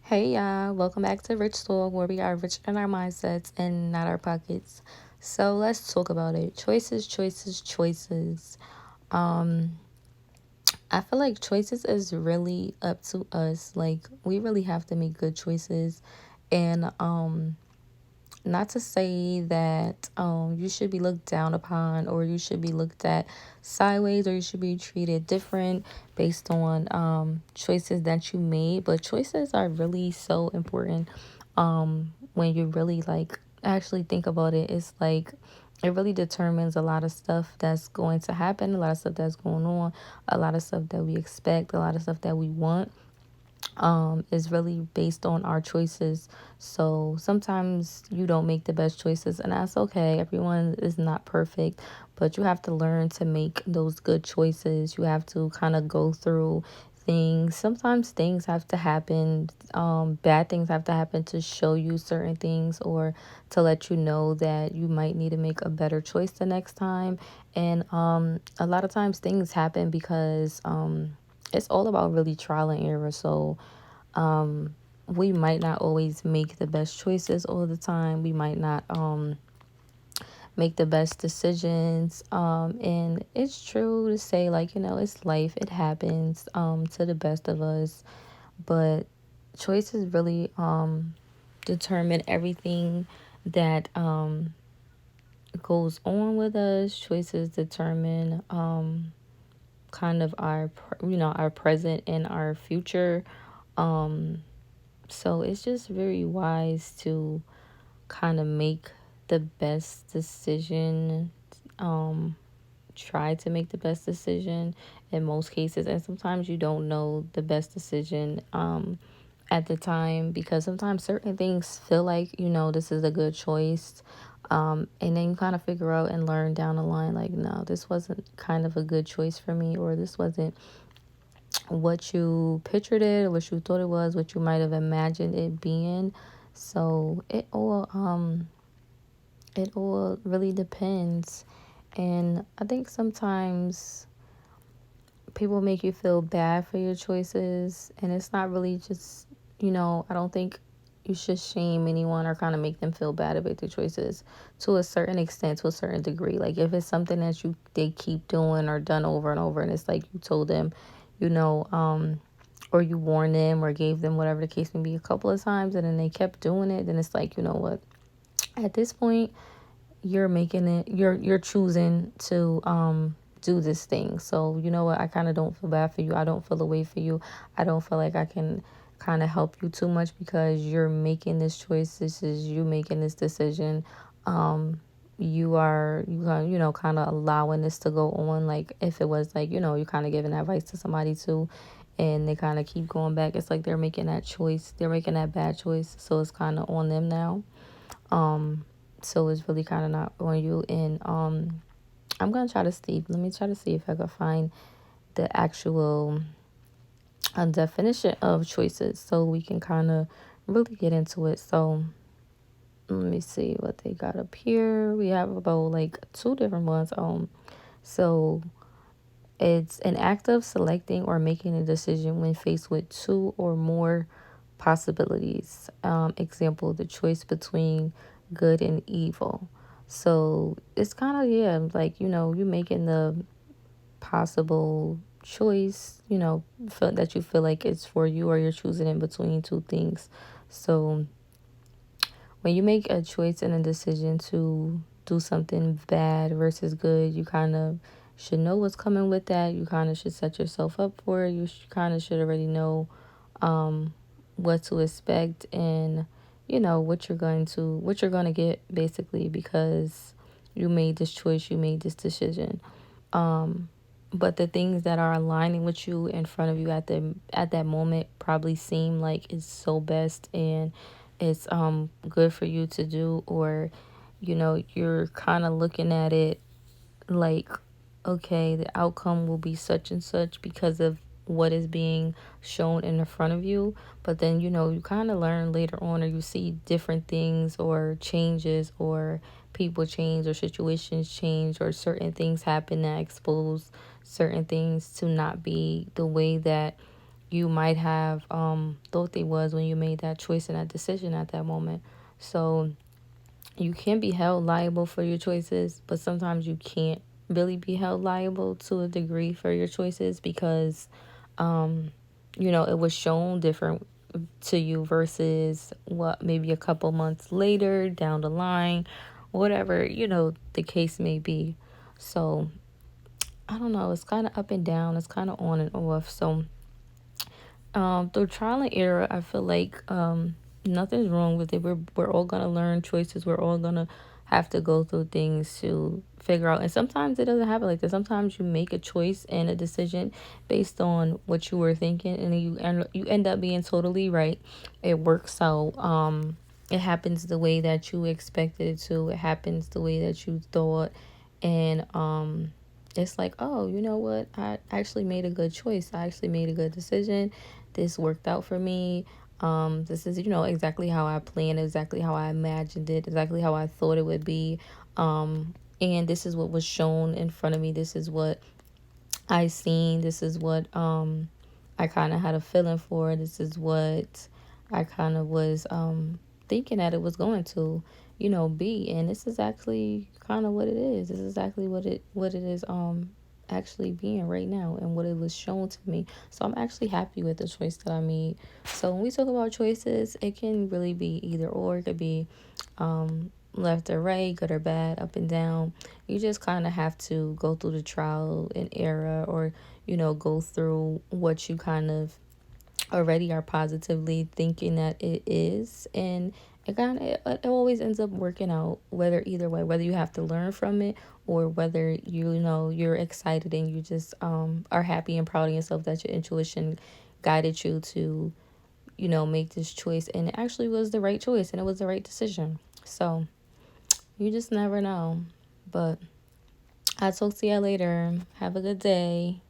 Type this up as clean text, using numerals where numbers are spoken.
Hey y'all, welcome back to Rich Talk, where we are rich in our mindsets and not our pockets. So let's talk about it. Choices, choices, choices. Um, I feel like choices is really up to us. Like we really have to make good choices, and not to say that you should be looked down upon or you should be looked at sideways or you should be treated different based on choices that you made, but choices are really so important when you really like actually think about it. It's like it really determines a lot of stuff that's going to happen, a lot of stuff that's going on, a lot of stuff that we expect, a lot of stuff that we want is really based on our choices. So sometimes you don't make the best choices, and that's okay. Everyone is not perfect, but you have to learn to make those good choices. You have to kind of go through things. Sometimes things have to happen, bad things have to happen to show you certain things or to let you know that you might need to make a better choice the next time. And a lot of times things happen because it's all about really trial and error. So we might not always make the best choices all the time. We might not make the best decisions. And it's true to say, like, it's life. It happens to the best of us. But choices really determine everything that goes on with us. Choices determine kind of our present and our future. Um, So it's just very wise to kind of make the best decision, um, try to make the best decision in most cases. And sometimes you don't know the best decision at the time because sometimes certain things feel like, this is a good choice. And then you kind of figure out and learn down the line, like, no, this wasn't kind of a good choice for me, or this wasn't what you pictured it, what you thought it was, what you might have imagined it being. So it all really depends. And I think sometimes people make you feel bad for your choices, and it's not really just, I don't think you should shame anyone or kind of make them feel bad about their choices to a certain extent, to a certain degree. Like if it's something that they keep doing or done over and over, and it's like you told them, or you warned them or gave them whatever the case may be a couple of times, and then they kept doing it, then it's like, you know what, at this point you're choosing to do this thing. So you know what, I kind of don't feel bad for you, I don't feel the way for you, I don't feel like I can kind of help you too much because you're making this choice, this is you making this decision. You are kind of allowing this to go on. Like if it was like, you're kind of giving advice to somebody too, and they kind of keep going back, it's like they're making that choice, they're making that bad choice, so it's kind of on them now. So it's really kind of not on you. And I'm gonna try to see, let me try to see if I can find the actual definition of choices so we can kind of really get into it. So let me see what they got up here. We have about like two different ones. So it's an act of selecting or making a decision when faced with two or more possibilities. Example, the choice between good and evil. So it's kind of, yeah, like, you making the possible choice, that you feel like it's for you, or you're choosing in between two things. So when you make a choice and a decision to do something bad versus good, you kind of should know what's coming with that. You kind of should set yourself up for it. You kind of should already know what to expect, and what you're going to get, basically, because you made this choice, you made this decision. But the things that are aligning with you in front of you at that moment probably seem like it's so best, and it's good for you to do, or you're kind of looking at it like, okay, the outcome will be such and such because of what is being shown in the front of you. But then, you kind of learn later on, or you see different things or changes, or people change, or situations change, or certain things happen that expose certain things to not be the way that you might have thought they was when you made that choice and that decision at that moment. So you can be held liable for your choices, but sometimes you can't really be held liable to a degree for your choices because it was shown different to you versus what maybe a couple months later down the line, whatever, the case may be. So I don't know, it's kind of up and down, it's kind of on and off. So through trial and error, I feel like nothing's wrong with it. We're all gonna learn choices. We're all gonna have to go through things to figure out. And sometimes it doesn't happen like that. Sometimes you make a choice and a decision based on what you were thinking, and then you end up being totally right. It works out. It happens the way that you expected it to. It happens the way that you thought, and it's like, oh, you know what? I actually made a good choice. I actually made a good decision. This worked out for me. This is, exactly how I planned, exactly how I imagined it, exactly how I thought it would be. And this is what was shown in front of me. This is what I seen. This is what I kind of had a feeling for. This is what I kind of was thinking that it was going to, be. And this is actually kind of what it is. This is exactly what it is actually being right now and what it was shown to me. So I'm actually happy with the choice that I made. So when we talk about choices, it can really be either or. It could be left or right, good or bad, up and down. You just kind of have to go through the trial and error, or go through what you kind of already are positively thinking that it is, and it always ends up working out, whether either way, whether you have to learn from it or whether you're excited and you just are happy and proud of yourself that your intuition guided you to make this choice, and it actually was the right choice and it was the right decision. So you just never know. But I'll talk to you later. Have a good day.